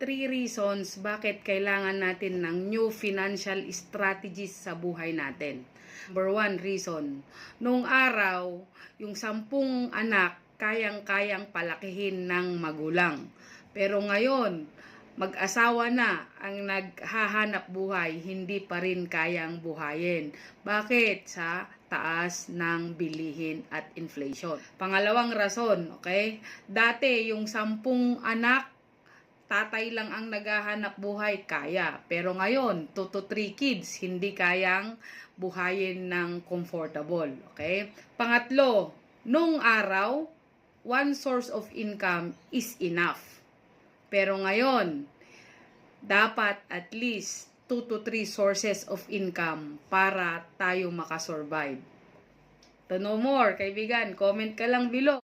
3 reasons bakit kailangan natin ng new financial strategies sa buhay natin. Number 1 reason, noong araw, yung 10 anak kayang-kayang palakihin ng magulang. Pero ngayon, mag-asawa na ang naghahanap buhay, hindi pa rin kayang buhayin. Bakit? Sa taas ng bilihin at inflation. Pangalawang rason, okay? Dati, yung 10 anak, tatay lang ang naghahanap buhay, kaya. Pero ngayon, 2 to 3 kids, hindi kayang buhayin ng comfortable. Okay? Pangatlo, nung araw, 1 source of income is enough. Pero ngayon, dapat at least 2 to 3 sources of income para tayo makasurvive. To know more, kaibigan, comment ka lang below.